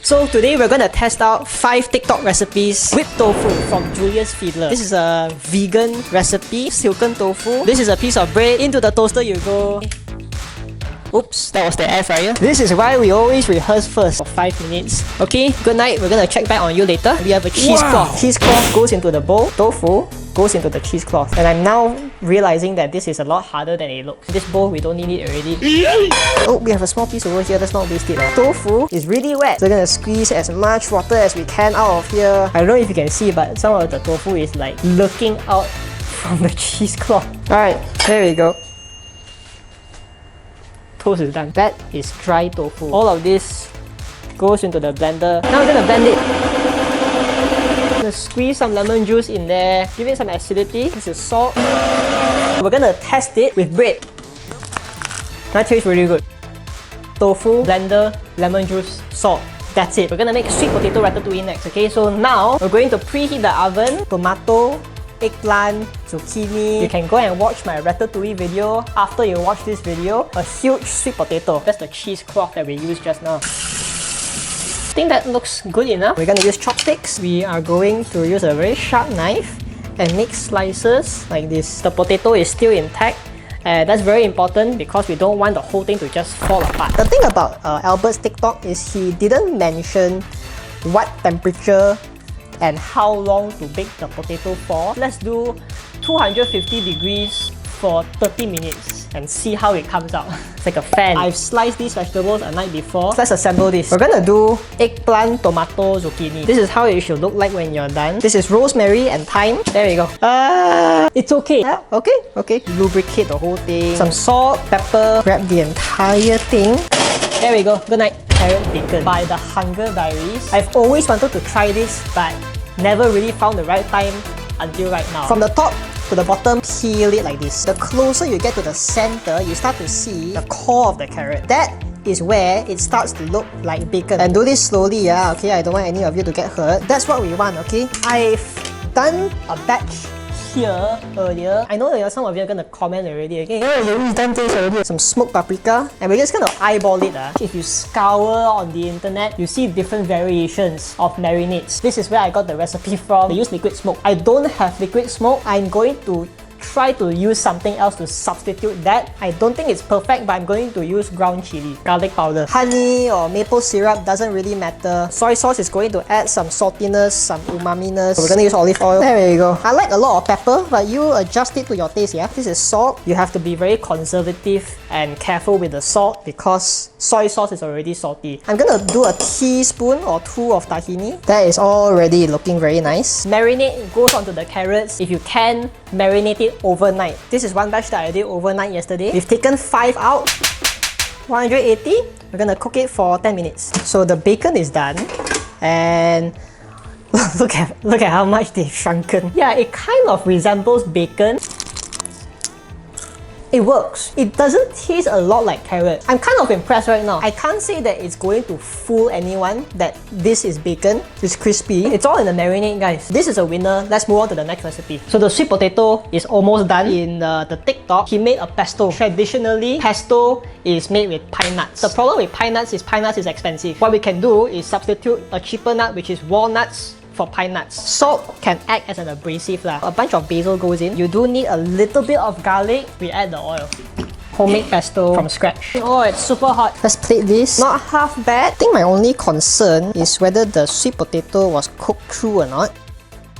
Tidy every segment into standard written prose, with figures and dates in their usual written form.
So today we're gonna test out 5 TikTok recipes with tofu from Julius Fiedler. This is a vegan recipe, silken tofu. This is a piece of bread. Into the toaster you go. Oops, that was the air fryer. This is why we always rehearse first for 5 minutes. Okay, good night. We're gonna check back on you later. We have a cheesecloth. Cheesecloth goes into the bowl. Tofu goes into the cheesecloth. And I'm now realizing that this is a lot harder than it looks. This bowl, we don't need it already. Oh, we have a small piece over here. Let's not waste it. Tofu is really wet. So we're gonna squeeze as much water as we can out of here. I don't know if you can see, but some of the tofu is like looking out from the cheesecloth. Alright, there we go. Toast is done. That is dry tofu. All of this goes into the blender. Now we're gonna blend it. Gonna squeeze some lemon juice in there, give it some acidity. This is salt. We're gonna test it with bread. That tastes really good. Tofu, blender, lemon juice, salt. That's it. We're gonna make sweet potato ratatouille next, okay? So now we're going to preheat the oven. Tomato, eggplant, zucchini. You can go and watch my ratatouille video after you watch this video. A huge sweet potato. That's the cheesecloth that we used just now. I think that looks good enough. We're gonna use chopsticks. We are going to use a very sharp knife and make slices like this. The potato is still intact. That's very important because we don't want the whole thing to just fall apart. The thing about Albert's TikTok is he didn't mention what temperature and how long to bake the potato for. Let's do 250 degrees for 30 minutes and see how it comes out. It's like a fan. I've sliced these vegetables a night before. Let's assemble this. We're gonna do eggplant, tomato, zucchini. This is how it should look like when you're done. This is rosemary and thyme. There we go. It's okay. Okay. Lubricate the whole thing. Some salt, pepper. Grab the entire thing. There we go. Good night. Carrot bacon by the Hunger Diaries. I've always wanted to try this, but never really found the right time until right now. From the top to the bottom, peel it like this. The closer you get to the center, you start to see the core of the carrot. That is where it starts to look like bacon. And do this slowly, yeah, okay? I don't want any of you to get hurt. That's what we want, okay? I've done a batch here earlier. I know that some of you are gonna comment already, okay? Some smoked paprika, and we're just gonna eyeball it. If you scour on the internet, you see different variations of marinades. This is where I got the recipe from. They use liquid smoke. I don't have liquid smoke. I'm going to try to use something else to substitute that. I don't think it's perfect, but I'm going to use ground chili, garlic powder. Honey or maple syrup doesn't really matter. Soy sauce is going to add some saltiness, some umaminess. So we're gonna use olive oil. There we go. I like a lot of pepper, but you adjust it to your taste, yeah? This is salt. You have to be very conservative and careful with the salt because soy sauce is already salty. I'm gonna do a teaspoon or 2 of tahini. That is already looking very nice. Marinade goes onto the carrots. If you can, marinate it overnight. This is one batch that I did overnight yesterday. We've taken 5 out. 180. We're gonna cook it for 10 minutes. So the bacon is done. And look at how much they've shrunken. Yeah, it kind of resembles bacon. It works. It doesn't taste a lot like carrot. I'm kind of impressed right now. I can't say that it's going to fool anyone that this is bacon. It's crispy. It's all in the marinade, guys. This is a winner. Let's move on to the next recipe. So the sweet potato is almost done. In the TikTok, he made a pesto. Traditionally, pesto is made with pine nuts. The problem with pine nuts is expensive. What we can do is substitute a cheaper nut, which is walnuts, for pine nuts. Salt can act as an abrasive. A bunch of basil goes in. You do need a little bit of garlic. We add the oil. Homemade pesto from scratch. Oh, it's super hot. Let's plate this. Not half bad. I think my only concern is whether the sweet potato was cooked through or not.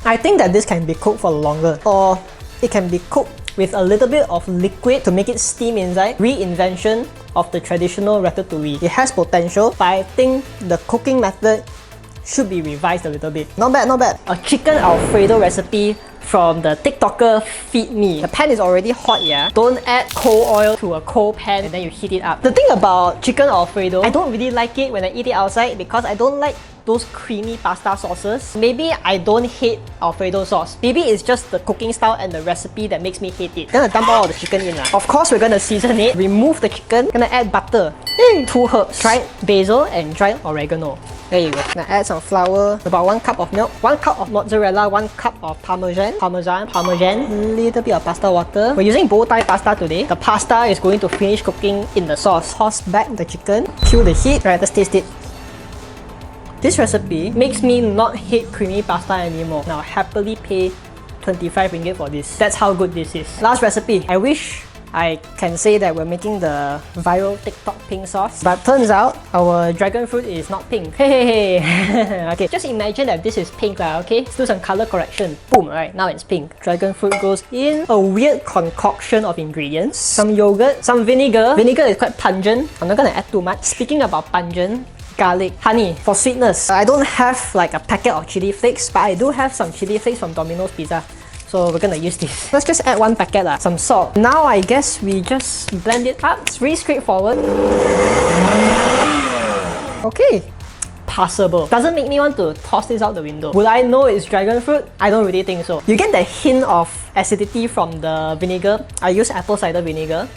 I think that this can be cooked for longer, or it can be cooked with a little bit of liquid to make it steam inside. Reinvention of the traditional ratatouille. It has potential, but I think the cooking method should be revised a little bit. Not bad, not bad. A chicken Alfredo recipe from the TikToker Feed Me. The pan is already hot, yeah? Don't add cold oil to a cold pan and then you heat it up. The thing about chicken Alfredo, I don't really like it when I eat it outside because I don't like those creamy pasta sauces. Maybe I don't hate Alfredo sauce. Maybe it's just the cooking style and the recipe that makes me hate it. I'm gonna dump all of the chicken in. Of course, we're gonna season it. Remove the chicken. Gonna add butter. 2 herbs. Dried basil and dried oregano. There you go. Now add some flour, about 1 cup of milk, 1 cup of mozzarella, 1 cup of parmesan, little bit of pasta water. We're using bow tie pasta today. The pasta is going to finish cooking in the sauce. Toss back the chicken, cue the heat. Right, let's taste it. This recipe makes me not hate creamy pasta anymore. Now, happily pay 25 ringgit for this. That's how good this is. Last recipe. I wish I can say that we're making the viral TikTok pink sauce, but turns out our dragon fruit is not pink. Hey. Okay, just imagine that this is pink, okay? Let's do some color correction. Boom, right, now it's pink. Dragon fruit goes in a weird concoction of ingredients. Some yogurt, some vinegar. Vinegar is quite pungent. I'm not gonna add too much. Speaking about pungent, garlic, honey for sweetness. I don't have like a packet of chili flakes, but I do have some chili flakes from Domino's Pizza. So we're gonna use this. Let's just add one packet, some salt. Now I guess we just blend it up. It's really straightforward. Okay. Passable. Doesn't make me want to toss this out the window. Will I know it's dragon fruit? I don't really think so. You get the hint of acidity from the vinegar. I use apple cider vinegar.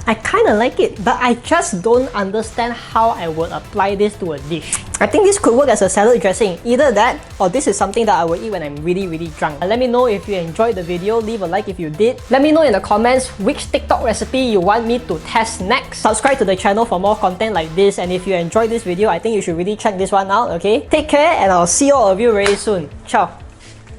I kinda like it, but I just don't understand how I would apply this to a dish. I think this could work as a salad dressing. Either that, or this is something that I will eat when I'm really drunk. Let me know if you enjoyed the video. Leave a like if you did. Let me know in the comments which TikTok recipe you want me to test next. Subscribe to the channel for more content like this. And if you enjoyed this video, I think you should really check this one out, okay? Take care, and I'll see all of you very soon. Ciao!